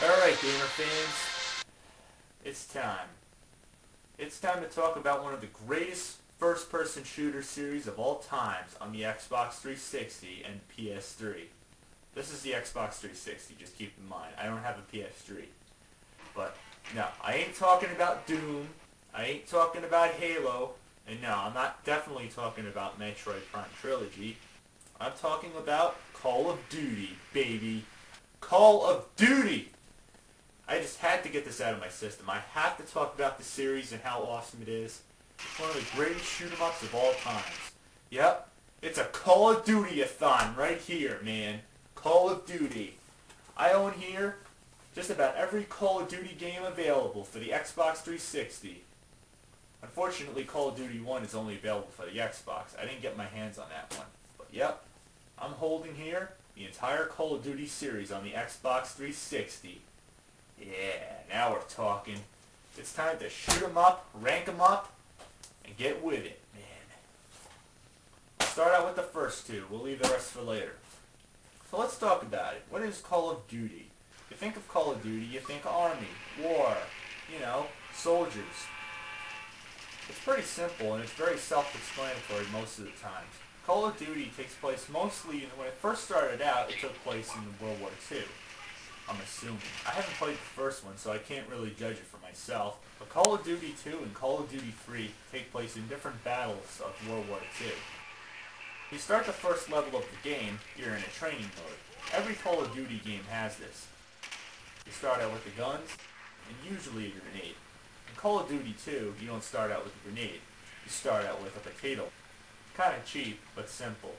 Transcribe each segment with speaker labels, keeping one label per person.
Speaker 1: Alright, gamer fans, it's time. It's time to talk about one of the greatest first-person shooter series of all times on the Xbox 360 and PS3. This is the Xbox 360, just keep in mind. I don't have a PS3. But, no, I ain't talking about Doom, I ain't talking about Halo, and no, I'm not definitely talking about Metroid Prime Trilogy. I'm talking about Call of Duty, baby. Call of Duty! I just had to get this out of my system. I have to talk about the series and how awesome it is. It's one of the greatest shoot-em-ups of all times. Yep, it's a Call of Duty-a-thon right here, man. Call of Duty. I own here just about every Call of Duty game available for the Xbox 360. Unfortunately, Call of Duty 1 is only available for the Xbox. I didn't get my hands on that one. But yep, I'm holding here the entire Call of Duty series on the Xbox 360. Yeah, now we're talking. It's time to shoot 'em up, rank 'em up, and get with it, man. I'll start out with the first two. We'll leave the rest for later. So let's talk about it. What is Call of Duty? You think of Call of Duty, you think army, war, soldiers. It's pretty simple and it's very self-explanatory most of the times. Call of Duty takes place mostly, when it first started out, it took place in World War II. I'm assuming. I haven't played the first one, so I can't really judge it for myself. But Call of Duty 2 and Call of Duty 3 take place in different battles of World War II. You start the first level of the game, you're in a training mode. Every Call of Duty game has this. You start out with the guns, and usually a grenade. In Call of Duty 2, you don't start out with a grenade. You start out with a potato. Kinda cheap, but simple.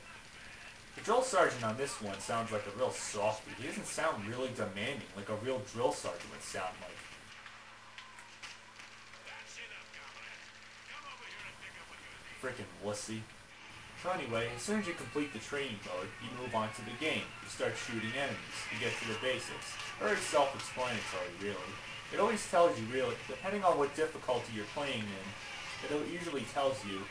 Speaker 1: The drill sergeant on this one sounds like a real softie. He doesn't sound really demanding, like a real drill sergeant would sound like. Frickin' wussy. So anyway, as soon as you complete the training mode, you move on to the game. You start shooting enemies. You get to the basics. Very self-explanatory, really. It always tells you, really, depending on what difficulty you're playing in, it usually tells you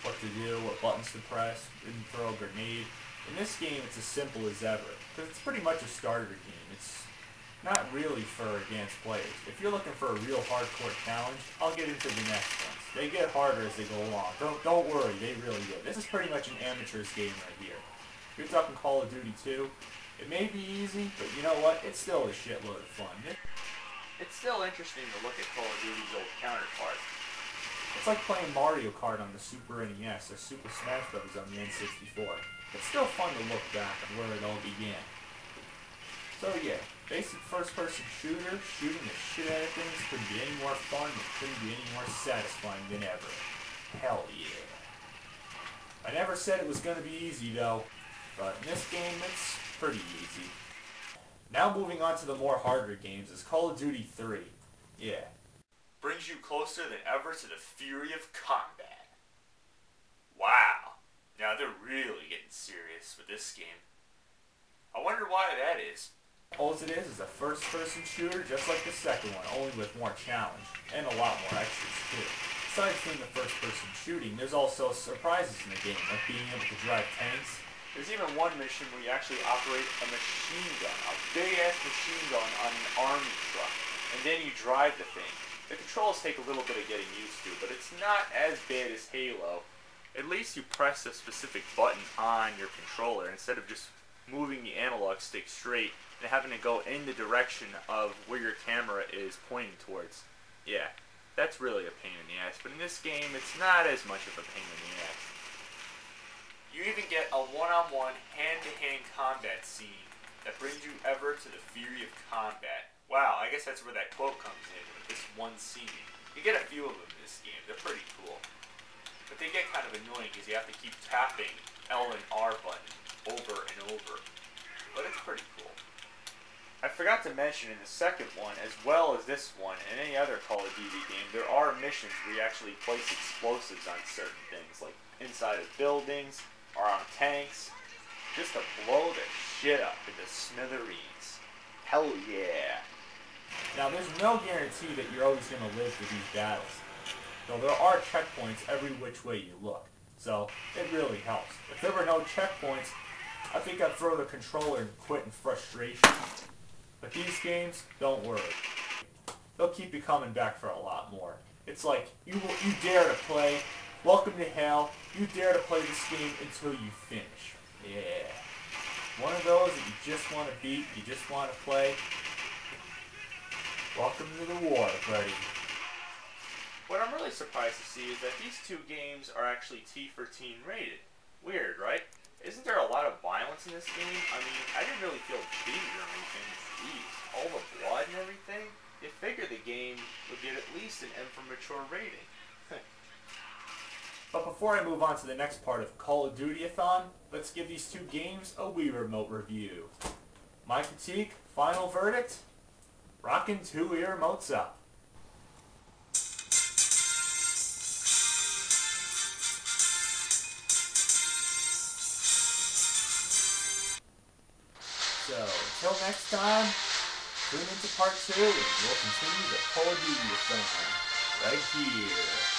Speaker 1: what to do, what buttons to press, and throw a grenade. In this game, it's as simple as ever, because it's pretty much a starter game. It's not really for advanced players. If you're looking for a real hardcore challenge, I'll get into the next ones. They get harder as they go along. Don't worry, they really do. This is pretty much an amateur's game right here. If you're talking Call of Duty 2, it may be easy, but you know what? It's still a shitload of fun.
Speaker 2: It's still interesting to look at Call of Duty's old counterpart.
Speaker 1: It's like playing Mario Kart on the Super NES or Super Smash Bros. On the N64. It's still fun to look back on where it all began. So yeah, basic first-person shooter, shooting the shit out of things couldn't be any more fun and couldn't be any more satisfying than ever. Hell yeah. I never said it was going to be easy though, but in this game it's pretty easy. Now moving on to the more harder games is Call of Duty 3. Yeah. Brings you closer than ever to the fury of combat. Wow. Now they're really getting serious with this game. I wonder why that is. All it is a first-person shooter just like the second one, only with more challenge, and a lot more extras too. Besides being the first-person shooting, there's also surprises in the game, like being able to drive tanks.
Speaker 2: There's even one mission where you actually operate a machine gun, a big-ass machine gun on an army truck, and then you drive the thing. The controls take a little bit of getting used to, but it's not as bad as Halo. At least you press a specific button on your controller instead of just moving the analog stick straight and having to go in the direction of where your camera is pointing towards. Yeah, that's really a pain in the ass, but in this game it's not as much of a pain in the ass. You even get a one-on-one, hand-to-hand combat scene that brings you ever to the fury of combat. Wow, I guess that's where that quote comes in, with this one scene. You get a few of them in this game, they're pretty cool. But they get kind of annoying because you have to keep tapping L and R button over and over. But it's pretty cool. I forgot to mention in the second one, as well as this one, and any other Call of Duty game, there are missions where you actually place explosives on certain things, like inside of buildings, or on tanks, just to blow the shit up into smithereens. Hell yeah.
Speaker 1: Now there's no guarantee that you're always going to live through these battles. Though there are checkpoints every which way you look, so it really helps. If there were no checkpoints, I think I'd throw the controller and quit in frustration. But these games, don't worry. They'll keep you coming back for a lot more. It's like, you dare to play. Welcome to hell. You dare to play this game until you finish. Yeah. One of those that you just want to beat, you just want to play. Welcome to the war, buddy.
Speaker 2: What I'm really surprised to see is that these two games are actually T for teen rated. Weird, right? Isn't there a lot of violence in this game? I mean, I didn't really feel cheated or anything. Jeez, all the blood and everything? You figure the game would get at least an M for mature rating.
Speaker 1: But before I move on to the next part of Call of Duty-a-thon, let's give these two games a Wii Remote review. My critique, final verdict, rockin' two Wii Remotes up. So, until next time, tune into part 2 and we'll continue the Call of Duty-a-thon right here.